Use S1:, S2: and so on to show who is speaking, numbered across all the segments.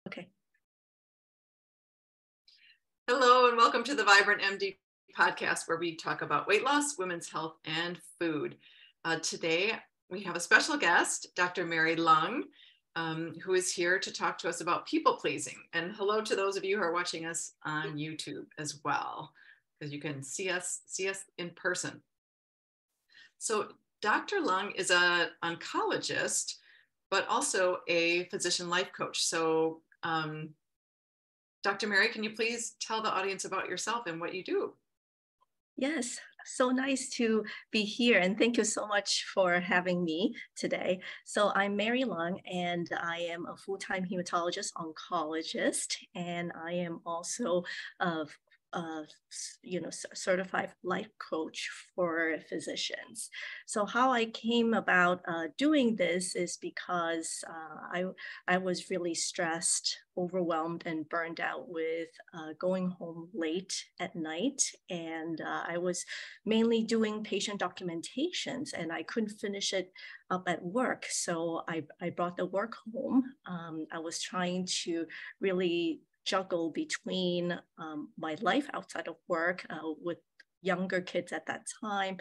S1: Okay.
S2: Hello, and welcome to the Vibrant MD podcast, where we talk about weight loss, women's health, and food. Today, we have a special guest, Dr. Mary Leung, who is here to talk to us about people pleasing. And hello to those of you who are watching us on YouTube as well, because you can see us in person. So Dr. Leung is an oncologist, but also a physician life coach. So Dr. Mary, can you please tell the audience about yourself and what you do?
S1: Yes, so nice to be here, and thank you so much for having me today. So I'm Mary Leung, and I am a full-time hematologist oncologist, and I am also a certified life coach for physicians. So how I came about doing this is because I was really stressed, overwhelmed, and burned out with going home late at night. And I was mainly doing patient documentations, and I couldn't finish it up at work. So I brought the work home. I was trying to really juggle between my life outside of work with younger kids at that time,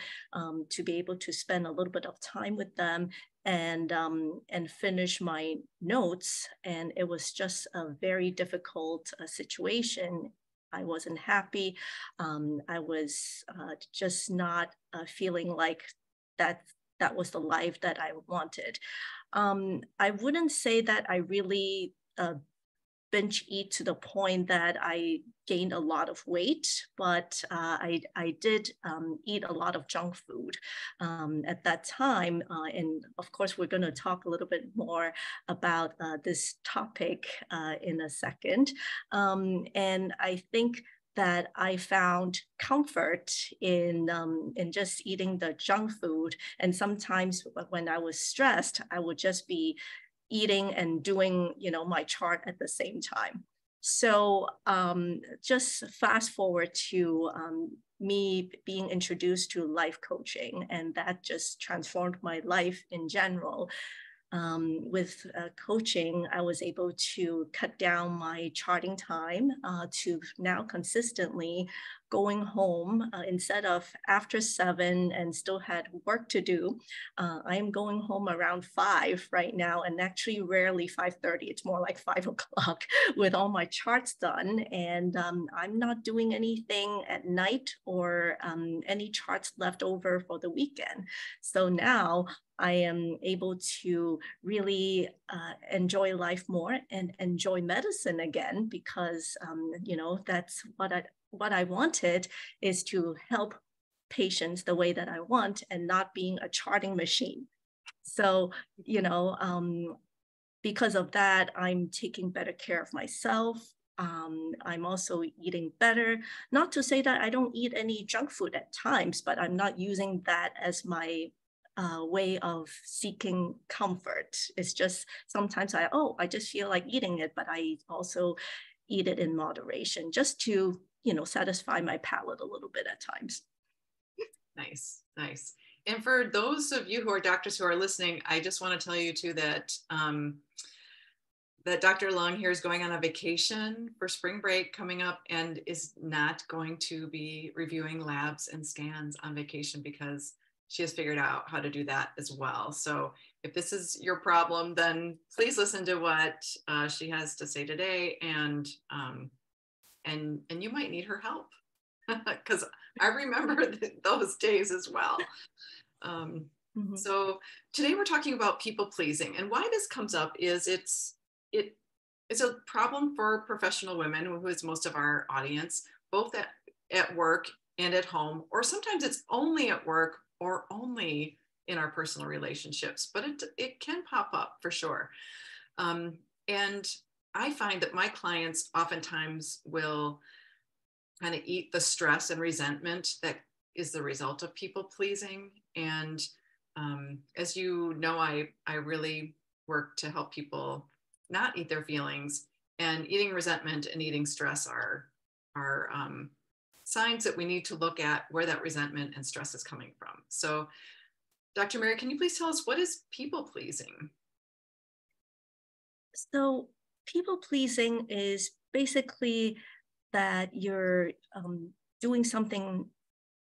S1: to be able to spend a little bit of time with them and finish my notes. And it was just a very difficult situation. I wasn't happy. I was just not feeling like that was the life that I wanted. I wouldn't say that I really binge eat to the point that I gained a lot of weight, but I did eat a lot of junk food at that time. And of course, we're going to talk a little bit more about this topic in a second. And I think that I found comfort in just eating the junk food. And sometimes when I was stressed, I would just be eating and doing, my chart at the same time. So just fast forward to me being introduced to life coaching, and that just transformed my life in general. With coaching, I was able to cut down my charting time to now consistently going home instead of after 7 and still had work to do. I am going home around 5 right now, and actually rarely 5:30. It's more like 5 o'clock with all my charts done. And I'm not doing anything at night or any charts left over for the weekend. So now I am able to really enjoy life more and enjoy medicine again, because that's what I wanted, is to help patients the way that I want and not being a charting machine. So because of that, I'm taking better care of myself. I'm also eating better. Not to say that I don't eat any junk food at times, but I'm not using that as my way of seeking comfort. It's just sometimes I just feel like eating it, but I also eat it in moderation, just to satisfy my palate a little bit at times.
S2: Nice. And for those of you who are doctors who are listening, I just want to tell you too that that Dr. Leung here is going on a vacation for spring break coming up, and is not going to be reviewing labs and scans on vacation, because she has figured out how to do that as well. So if this is your problem, then please listen to what she has to say today, and you might need her help, because I remember those days as well. So today we're talking about people pleasing, and why this comes up is it's a problem for professional women, who is most of our audience, both at work and at home, or sometimes it's only at work or only in our personal relationships, but it can pop up for sure. And I find that my clients oftentimes will kind of eat the stress and resentment that is the result of people pleasing. And as you know, I really work to help people not eat their feelings, and eating resentment and eating stress are signs that we need to look at where that resentment and stress is coming from. So Dr. Mary, can you please tell us, what is people pleasing?
S1: So People pleasing is basically that you're doing something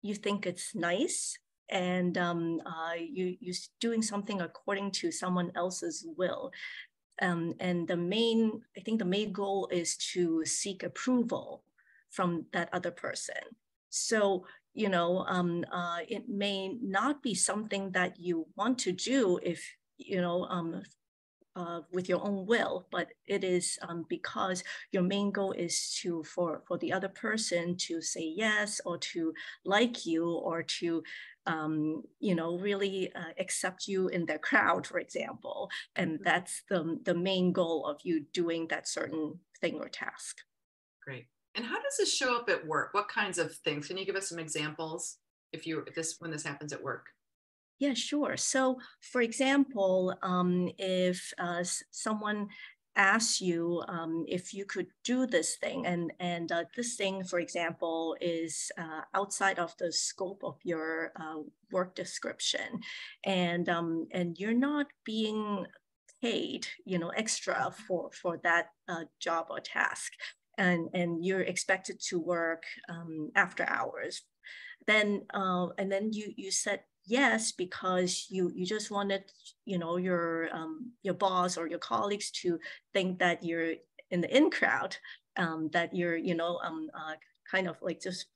S1: you think it's nice, and you doing something according to someone else's will. And I think the main goal is to seek approval from that other person. So, it may not be something that you want to do if, with your own will, but it is because your main goal is for the other person to say yes, or to like you, or to really accept you in their crowd, for example. And that's the main goal of you doing that certain thing or task.
S2: Great. And how does this show up at work? What kinds of things? Can you give us some examples when this happens at work?
S1: Yeah, sure. So, for example, if someone asks you if you could do this thing, and this thing, for example, is outside of the scope of your work description, and you're not being paid, extra for that job or task, and you're expected to work after hours, and then you said yes because you just wanted your boss or your colleagues to think that you're in the in crowd, that you're kind of like just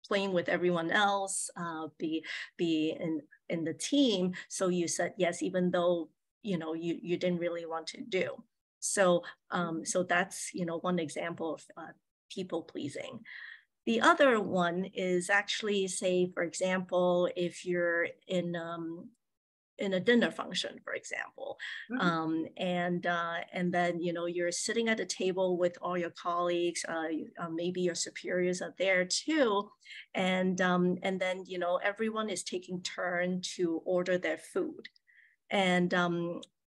S1: playing with everyone else, be in the team. So you said yes even though you didn't really want to do so. So that's one example of people pleasing. The other one is actually, say, for example, if you're in a dinner function, for example,
S2: Mhm.
S1: and then you're sitting at a table with all your colleagues, maybe your superiors are there too, and then everyone is taking turn to order their food, and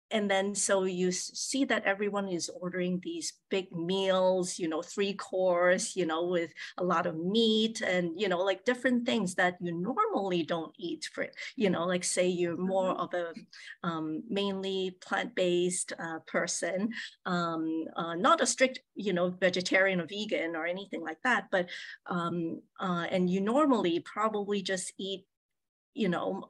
S1: and then so you see that everyone is ordering these big meals, 3 course, with a lot of meat, and like different things that you normally don't eat. For like, say you're more
S2: Mhm.
S1: of a mainly plant-based person, not a strict vegetarian or vegan or anything like that, but and you normally probably just eat you know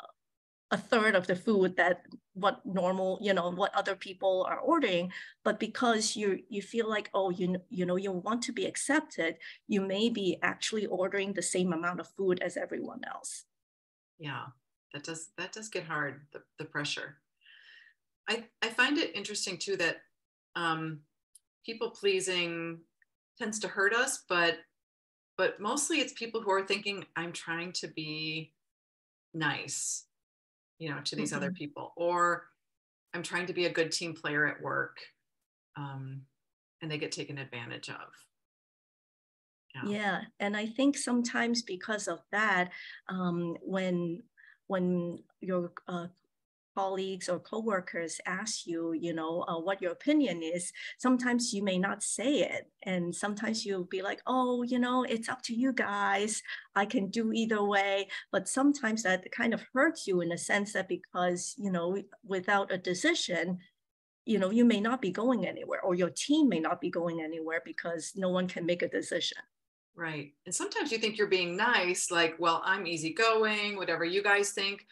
S1: a third of the food that what normal what other people are ordering. But because you feel like, oh, you want to be accepted, you may be actually ordering the same amount of food as everyone else.
S2: Yeah, that does get hard, the pressure. I find it interesting too that um, people pleasing tends to hurt us, but mostly it's people who are thinking, I'm trying to be nice, to these other
S1: Mhm.
S2: people, or I'm trying to be a good team player at work, um, and they get taken advantage of. Yeah.
S1: Yeah, and I think sometimes because of that, when your colleagues or coworkers ask you, what your opinion is, sometimes you may not say it. And sometimes you'll be like, oh, it's up to you guys. I can do either way. But sometimes that kind of hurts you in a sense that because, without a decision, you may not be going anywhere, or your team may not be going anywhere because no one can make a decision.
S2: Right. And sometimes you think you're being nice, like, well, I'm easygoing, whatever you guys think.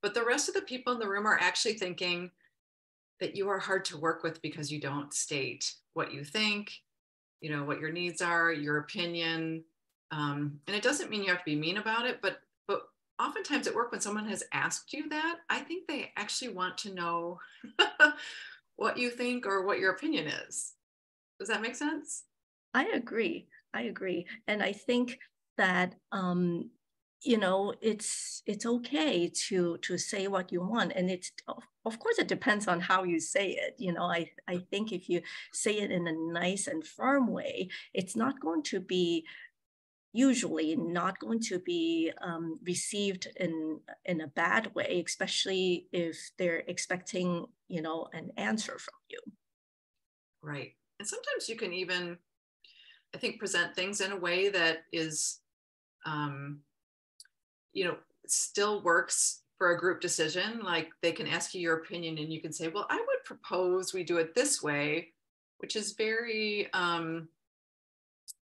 S2: But the rest of the people in the room are actually thinking that you are hard to work with because you don't state what you think, what your needs are, your opinion. And it doesn't mean you have to be mean about it, but oftentimes at work when someone has asked you that, I think they actually want to know what you think or what your opinion is. Does that make sense?
S1: I agree. I agree. And I think that it's okay to say what you want. And it's of course it depends on how you say it. I think if you say it in a nice and firm way, it's not going to be usually not going to be received in a bad way, especially if they're expecting an answer from you.
S2: Right. And sometimes you can even, I think, present things in a way that is, um, still works for a group decision. Like they can ask you your opinion and you can say, well, I would propose we do it this way. which is very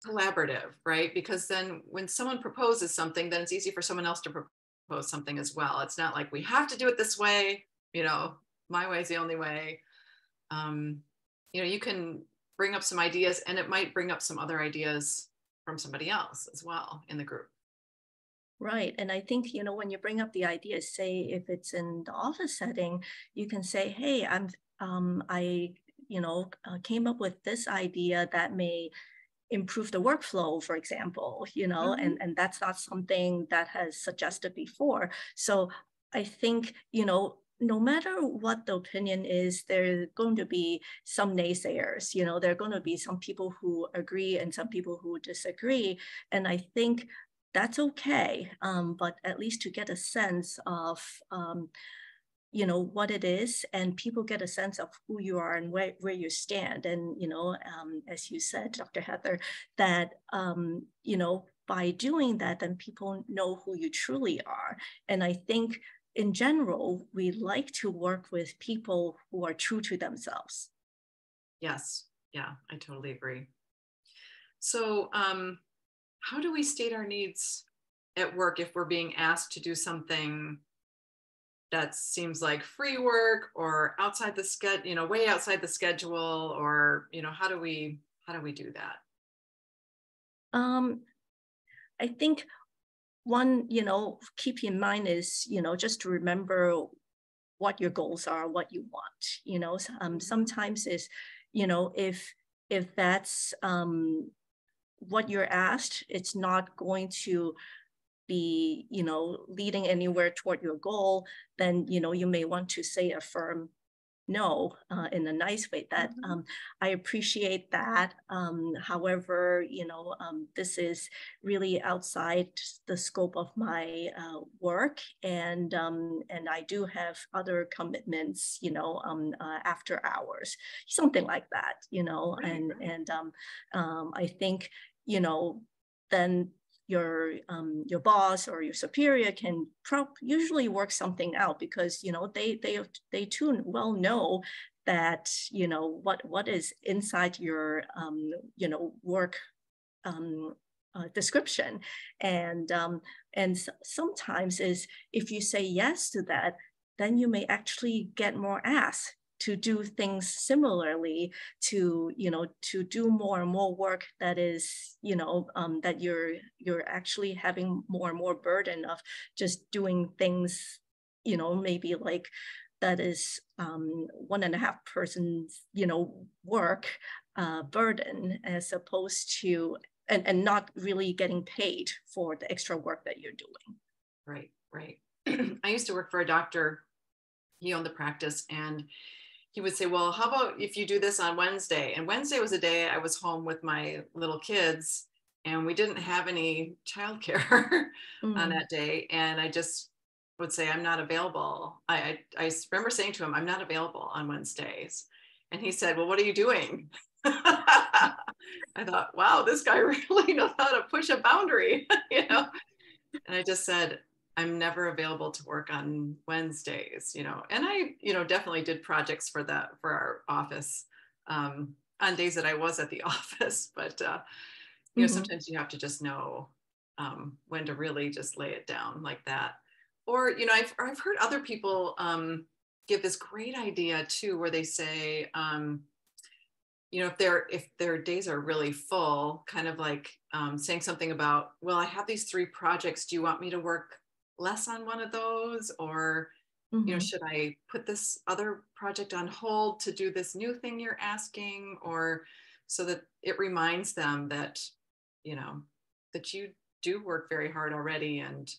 S2: collaborative, right? Because then when someone proposes something, then it's easy for someone else to propose something as well. It's not like we have to do it this way, you know, my way is the only way. You know, you can bring up some ideas, and it might bring up some other ideas from somebody else as well in the group.
S1: Right. And I think, when you bring up the idea, say if it's in the office setting, you can say, hey, I, came up with this idea that may improve the workflow, for example,
S2: Mhm.
S1: and that's not something that has suggested before. So I think, no matter what the opinion is, there are going to be some naysayers, there are going to be some people who agree and some people who disagree. And I think that's okay. But at least to get a sense of, what it is, and people get a sense of who you are and where you stand. And as you said, Dr. Heather, that by doing that, then people know who you truly are. And I think in general, we like to work with people who are true to themselves.
S2: Yes. Yeah, I totally agree. So, how do we state our needs at work if we're being asked to do something that seems like free work or outside the schedule, way outside the schedule, or, how do we do that?
S1: um, I think one, keep in mind is, just to remember what your goals are, what you want.
S2: Mhm.
S1: Sometimes is, if that's what you're asked, it's not going to be, leading anywhere toward your goal, then, you may want to say a firm no, in a nice way, that
S2: Mhm.
S1: I appreciate that. However, this is really outside the scope of my work, and I do have other commitments, after hours, something like that,
S2: Right, right.
S1: and I think, you know, then your boss or your superior can usually work something out, because they too well know that what is inside your work description. And sometimes is, if you say yes to that, then you may actually get more asks to do things similarly, to do more and more work that is, that you're actually having more and more burden of just doing things, maybe like that is 1.5 persons, work burden, as opposed to, and not really getting paid for the extra work that you're doing.
S2: Right, right. I used to work for a doctor. He owned the practice, and he would say, well, how about if you do this on Wednesday? And Wednesday was a day I was home with my little kids, and we didn't have any childcare on
S1: Mm.
S2: that day. And I just would say, I'm not available. I remember saying to him, I'm not available on Wednesdays. And he said, well, what are you doing? I thought, wow, this guy really knows how to push a boundary, And I just said, I'm never available to work on Wednesdays. And I, definitely did projects for our office on days that I was at the office. But
S1: Mhm.
S2: sometimes you have to just know when to really just lay it down like that. Or I've heard other people give this great idea too, where they say, if their days are really full, kind of like saying something about, well, I have these 3 projects. Do you want me to work less on one of those? Or,
S1: Mhm.
S2: should I put this other project on hold to do this new thing you're asking? Or so that it reminds them that, you know, that you do work very hard already, and,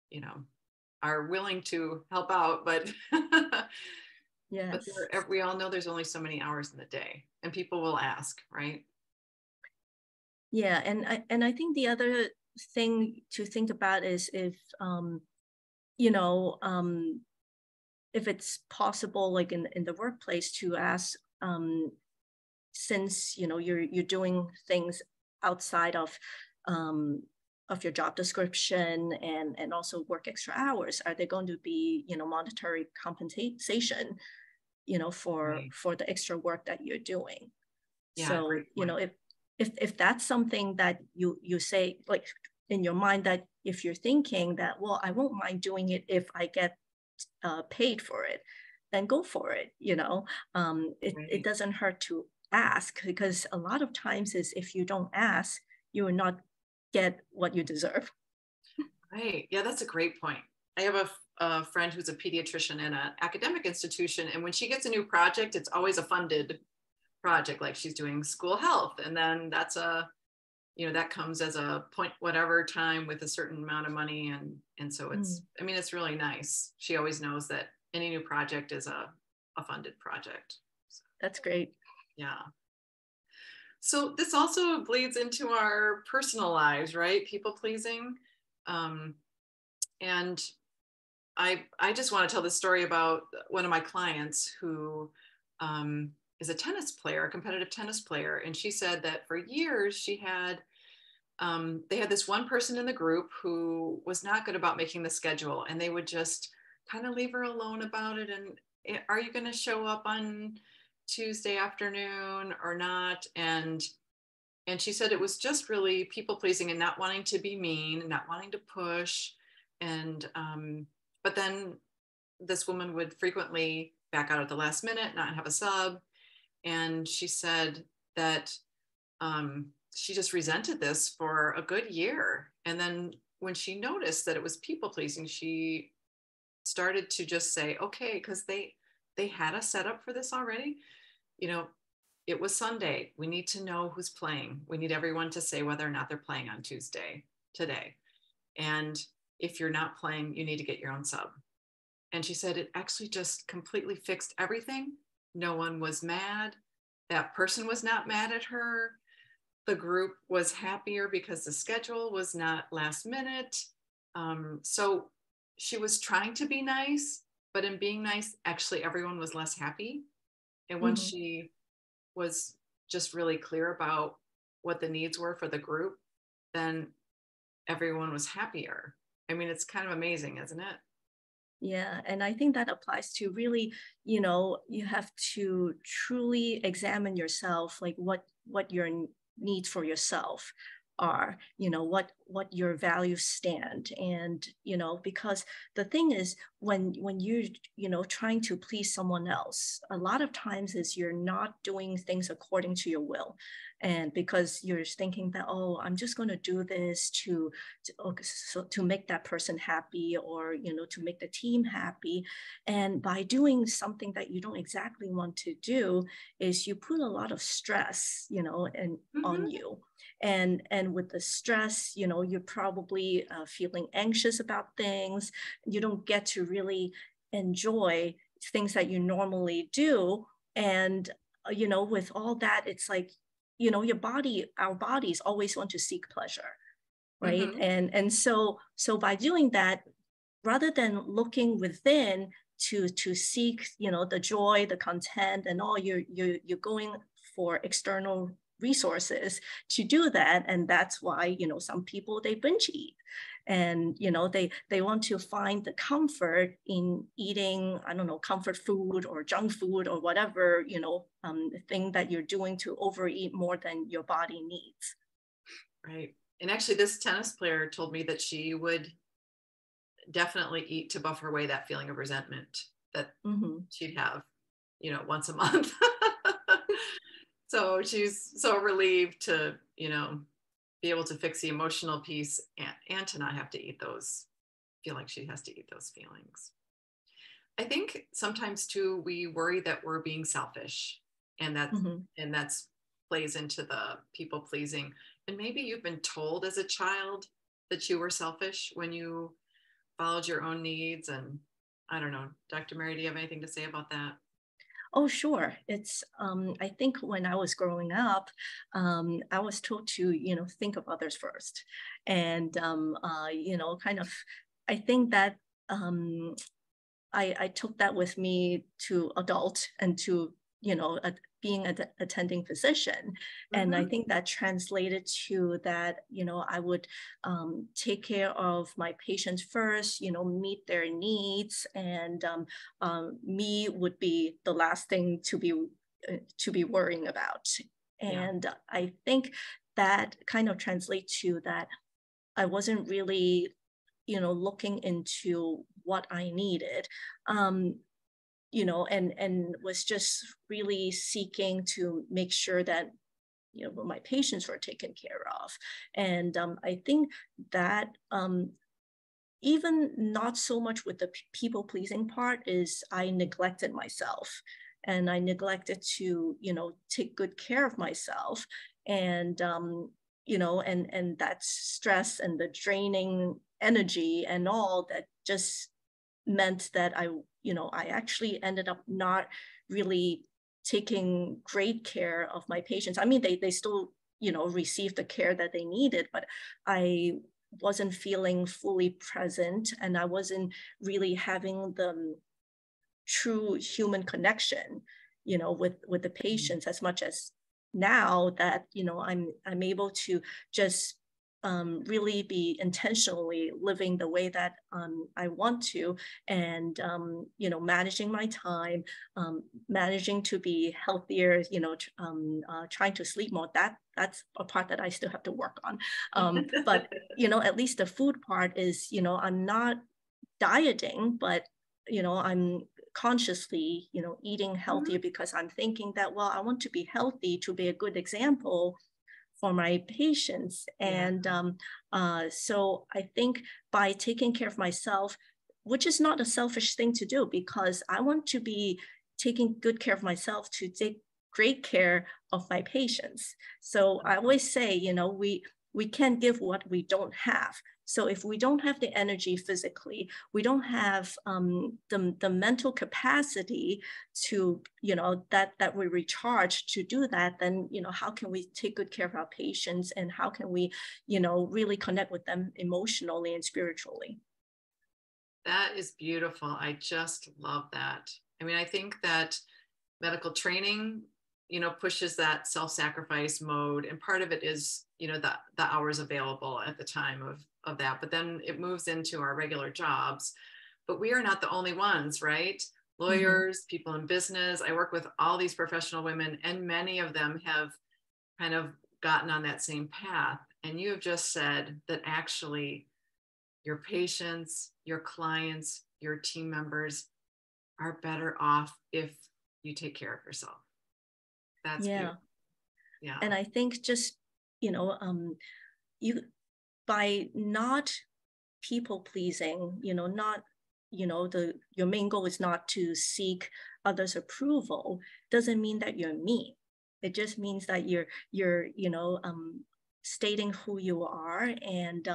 S2: you know, are willing to help out, but but
S1: Yes.
S2: we all know there's only so many hours in the day, and people will ask, right?
S1: Yeah, and I think the other thing to think about is, you know um, if it's possible, like in the workplace, to ask, since you're doing things outside um, of your job description, and also work extra hours, are there going to be monetary compensation, for
S2: Right.
S1: the extra work that you're doing?
S2: Yeah,
S1: So,
S2: great point.
S1: if that's something that you say, like in your mind, that if you're thinking that, well, I won't mind doing it if I get paid for it, then go for it. It
S2: Right.
S1: doesn't hurt to ask, because a lot of times is if you don't ask, you will not get what you deserve.
S2: Right. Yeah, that's a great point. I have a friend who's a pediatrician in an academic institution, and when she gets a new project, it's always a funded project. Like she's doing school health, and then that comes as a point whatever time with a certain amount of money, and so
S1: Mm,
S2: it's really nice. She always knows that any new project is a funded project. So,
S1: that's great.
S2: yeah. So this also bleeds into our personal lives, right? People pleasing. Um, and I just want to tell this story about one of my clients who is a tennis player, a competitive tennis player. And she said that for years they had this one person in the group who was not good about making the schedule, and they would just kind of leave her alone about it. And are you going to show up on Tuesday afternoon or not? And she said it was just really people pleasing and not wanting to be mean and not wanting to push. And but then this woman would frequently back out at the last minute, not have a sub. And she said that she just resented this for a good year. And then when she noticed that it was people pleasing, she started to just say, okay, because they had a setup for this already. You know, it was Sunday. We need to know who's playing. We need everyone to say whether or not they're playing on Tuesday today. And if you're not playing, you need to get your own sub. And she said it actually just completely fixed everything. No one was mad. That person was not mad at her. The group was happier because the schedule was not last minute. So she was trying to be nice, but in being nice, actually, everyone was less happy. And once
S1: Hmm.
S2: she was just really clear about what the needs were for the group, then everyone was happier. It's kind of amazing, isn't it?
S1: Yeah, and I think that applies to really, you have to truly examine yourself, like what your needs for yourself are, what your values stand. And because the thing is, when you're trying to please someone else, a lot of times is you're not doing things according to your will. And because you're thinking that, oh, I'm just going to do this okay, so to make that person happy, or to make the team happy. And by doing something that you don't exactly want to do, is you put a lot of stress and on
S2: Mm-hmm.
S1: you. And with the stress, you're probably feeling anxious about things. You don't get to really enjoy things that you normally do. And with all that, it's like, our bodies always want to seek pleasure, right?
S2: Mm-hmm.
S1: And so by doing that, rather than looking within to seek the joy, the content, and all, you're going for external resources to do that. And that's why some people, they binge eat, and they want to find the comfort in eating, I don't know, comfort food or junk food or whatever thing that you're doing to overeat more than your body needs.
S2: Right. And actually, this tennis player told me that she would definitely eat to buffer away that feeling of resentment that
S1: Mm-hmm.
S2: she'd have, once a month. So she's so relieved to, be able to fix the emotional piece and to not have to eat those, feel like she has to eat those feelings. I think sometimes too, we worry that we're being selfish, and that's,
S1: Mm-hmm.
S2: and that's plays into the people pleasing. And maybe you've been told as a child that you were selfish when you followed your own needs. And I don't know, Dr. Mary, do you have anything to say about that?
S1: Oh, sure. I think when I was growing up, I was told to, think of others first. And, kind of, I think that um, I took that with me to adult and to being an attending physician. And I
S2: Mm-hmm.
S1: think that translated to that I would take care of my patients first, meet their needs. And me would be the last thing to be worrying about.
S2: Yeah.
S1: And I think that kind of translates to that I wasn't really, looking into what I needed. And was just really seeking to make sure that my patients were taken care of. And I think that even not so much with the people pleasing part is I neglected myself, and I neglected to take good care of myself. And and that stress and the draining energy and all that just meant that I actually ended up not really taking great care of my patients. I mean, they still, received the care that they needed, but I wasn't feeling fully present, and I wasn't really having the true human connection, with the
S2: Mhm.
S1: patients as much as now that, I'm able to just really be intentionally living the way that I want to, and managing my time, managing to be healthier, trying to sleep more. That's a part that I still have to work on. But at least the food part is, I'm not dieting, but I'm consciously, eating healthier
S2: Mhm.
S1: because I'm thinking that, well, I want to be healthy to be a good example for my patients.
S2: Yeah.
S1: And so I think by taking care of myself, which is not a selfish thing to do, because I want to be taking good care of myself to take great care of my patients. So I always say, we can't give what we don't have. So if we don't have the energy physically, we don't have the mental capacity to, that we recharge to do that, then, how can we take good care of our patients, and how can we, really connect with them emotionally and spiritually?
S2: That is beautiful. I just love that. I mean, I think that medical training, pushes that self-sacrifice mode. And part of it is, the hours available at the time of that. But then it moves into our regular jobs. But we are not the only ones, right?
S1: Mm-hmm.
S2: Lawyers, people in business. I work with all these professional women, and many of them have kind of gotten on that same path. And you have just said that actually your patients, your clients, your team members are better off if you take care of yourself. That's
S1: Yeah.
S2: beautiful. Yeah.
S1: And I think just, you by not people pleasing, not, the your main goal is not to seek others' approval, doesn't mean that you're mean. It just means that you're, stating who you are, and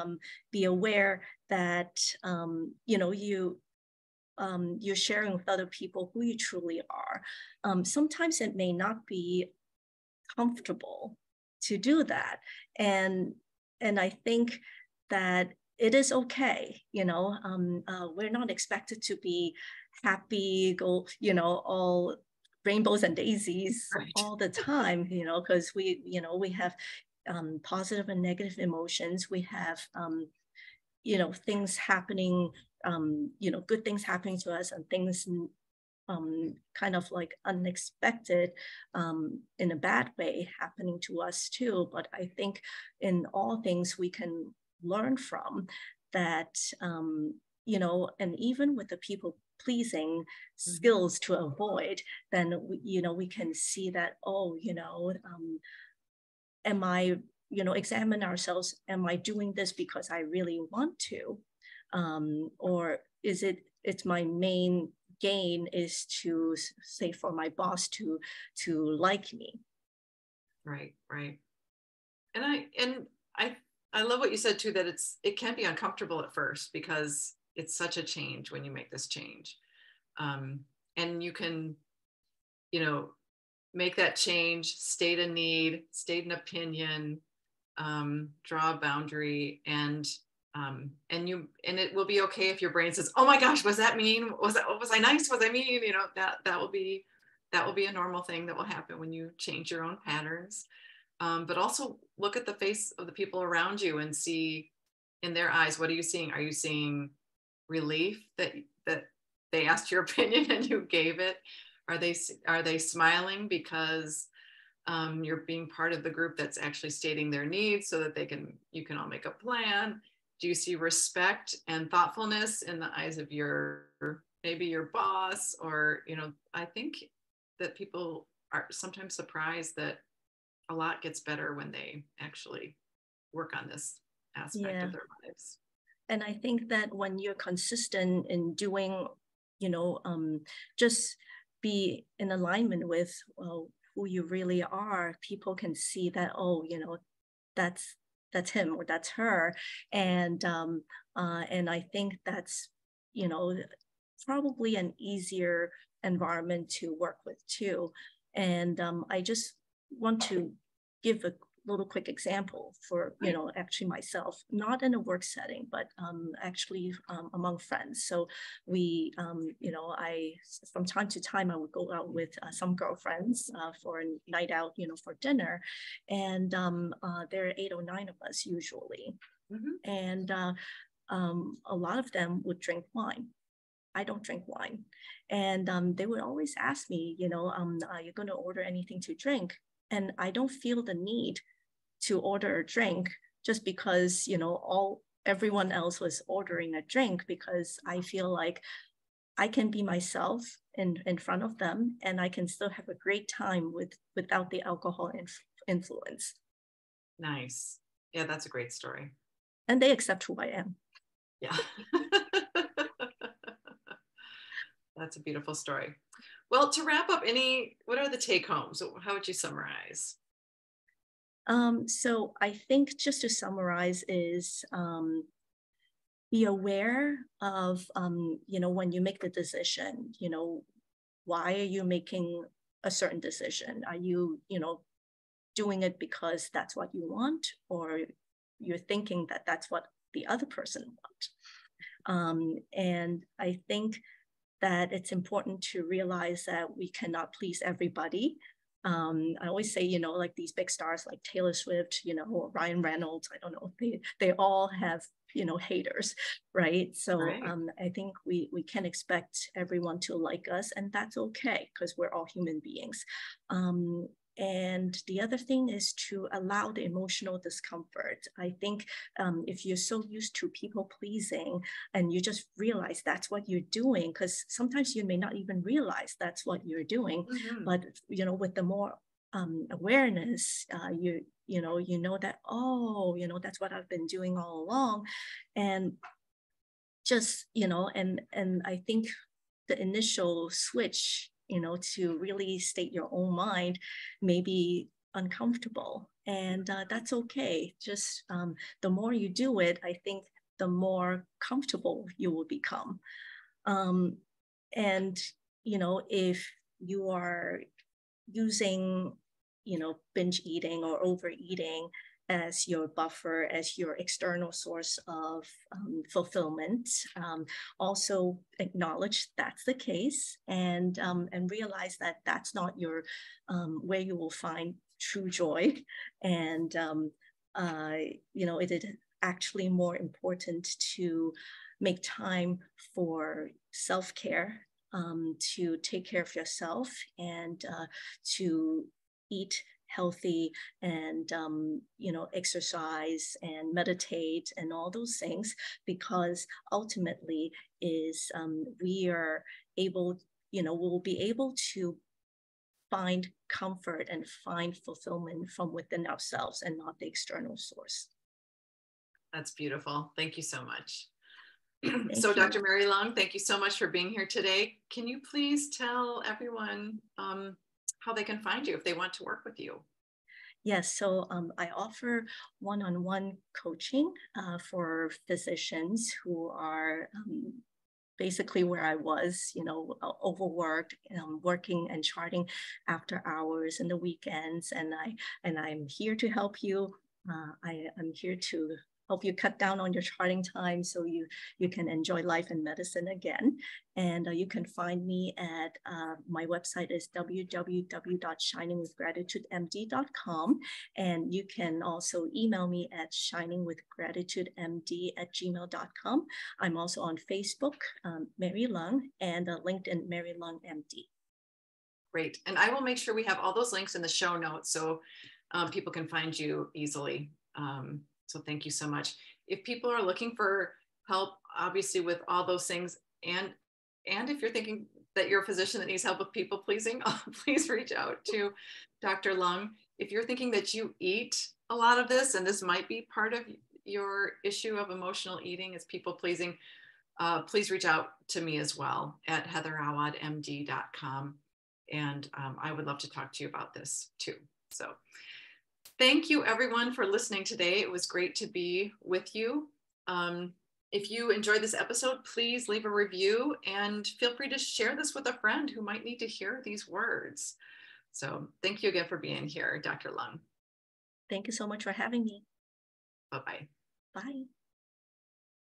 S1: be aware that you're sharing with other people who you truly are. Sometimes it may not be comfortable to do that, and I think that it is okay. We're not expected to be happy, go, all rainbows and daisies
S2: Right.
S1: all the time, because we have positive and negative emotions. We have things happening, good things happening to us, and things kind of like unexpected, in a bad way, happening to us too. But I think in all things we can learn from that, and even with the people pleasing
S2: Mhm.
S1: skills to avoid, then we can see that, oh, am I, examine ourselves, am I doing this because I really want to, or is it's my main gain is to say for my boss to like me.
S2: Right. Right. And I love what you said too, that it can be uncomfortable at first because it's such a change when you make this change. Um, and you can, you know, make that change, state a need, state an opinion, draw a boundary, and it will be okay if your brain says, "Oh my gosh, was that mean? Was I nice? Was I mean?" That will be a normal thing that will happen when you change your own patterns. But also look at the face of the people around you and see in their eyes, what are you seeing? Are you seeing relief that they asked your opinion and you gave it? Are they smiling because You're being part of the group that's actually stating their needs so that you can all make a plan. Do you see respect and thoughtfulness in the eyes of maybe your boss? Or, I think that people are sometimes surprised that a lot gets better when they actually work on this aspect
S1: Yeah.
S2: of their lives.
S1: And I think that when you're consistent in doing, just be in alignment with who you really are, people can see that, oh, that's him or that's her. And I think that's, you know, probably an easier environment to work with too. And I just want to give a little quick example for,
S2: Right.
S1: actually myself, not in a work setting, but actually among friends. So we, I, from time to time, I would go out with some girlfriends for a night out, for dinner. And there are 8 or 9 of us usually.
S2: Mm-hmm.
S1: And a lot of them would drink wine. I don't drink wine. And they would always ask me, are you going to order anything to drink? And I don't feel the need to order a drink just because, everyone else was ordering a drink, because I feel like I can be myself in front of them, and I can still have a great time without the alcohol influence.
S2: Nice. Yeah, that's a great story.
S1: And they accept who I am.
S2: Yeah. That's a beautiful story. Well, to wrap up, what are the take homes? How would you summarize?
S1: So I think just to summarize is be aware of, when you make the decision, why are you making a certain decision? Are you, doing it because that's what you want, or you're thinking that that's what the other person wants? And I think that it's important to realize that we cannot please everybody. I always say, like these big stars like Taylor Swift, or Ryan Reynolds, I don't know, they all have, haters, right? So
S2: Right.
S1: I think we can expect everyone to like us, and that's okay, because we're all human beings. And the other thing is to allow the emotional discomfort. I think if you're so used to people pleasing, and you just realize that's what you're doing, because sometimes you may not even realize that's what you're doing,
S2: Mm-hmm.
S1: but with the more awareness, you know that, oh, that's what I've been doing all along. And just, and I think the initial switch, to really state your own mind may be uncomfortable, and that's okay. Just the more you do it, I think the more comfortable you will become. um, and if you are using, binge eating or overeating as your buffer, as your external source of fulfillment, also acknowledge that's the case, and realize that that's not your where you will find true joy. And it is actually more important to make time for self-care, to take care of yourself, and to eat healthy, and exercise and meditate and all those things, because ultimately is we are able, we'll be able to find comfort and find fulfillment from within ourselves and not the external source.
S2: That's beautiful. Thank you so much.
S1: Thank
S2: So,
S1: you.
S2: Dr. Mary Leung, thank you so much for being here today. Can you please tell everyone how they can find you if they want to work with you?
S1: Yes, so I offer one-on-one coaching for physicians who are basically where I was, overworked, working and charting after hours and the weekends, and I'm here to help you. I'm here to help you cut down on your charting time so you can enjoy life and medicine again. And you can find me at my website is www.shiningwithgratitudemd.com. And you can also email me at shiningwithgratitudemd@gmail.com. I'm also on Facebook, Mary Leung, and LinkedIn, Mary Leung MD.
S2: Great. And I will make sure we have all those links in the show notes so people can find you easily. So thank you so much. If people are looking for help, obviously with all those things, and if you're thinking that you're a physician that needs help with people pleasing, please reach out to Dr. Leung. If you're thinking that you eat a lot of this, and this might be part of your issue of emotional eating is people pleasing, please reach out to me as well at heatherawadmd.com. And I would love to talk to you about this too. So thank you everyone for listening today. It was great to be with you. If you enjoyed this episode, please leave a review and feel free to share this with a friend who might need to hear these words. So thank you again for being here, Dr. Leung.
S1: Thank you so much for having me.
S2: Bye-bye.
S1: Bye.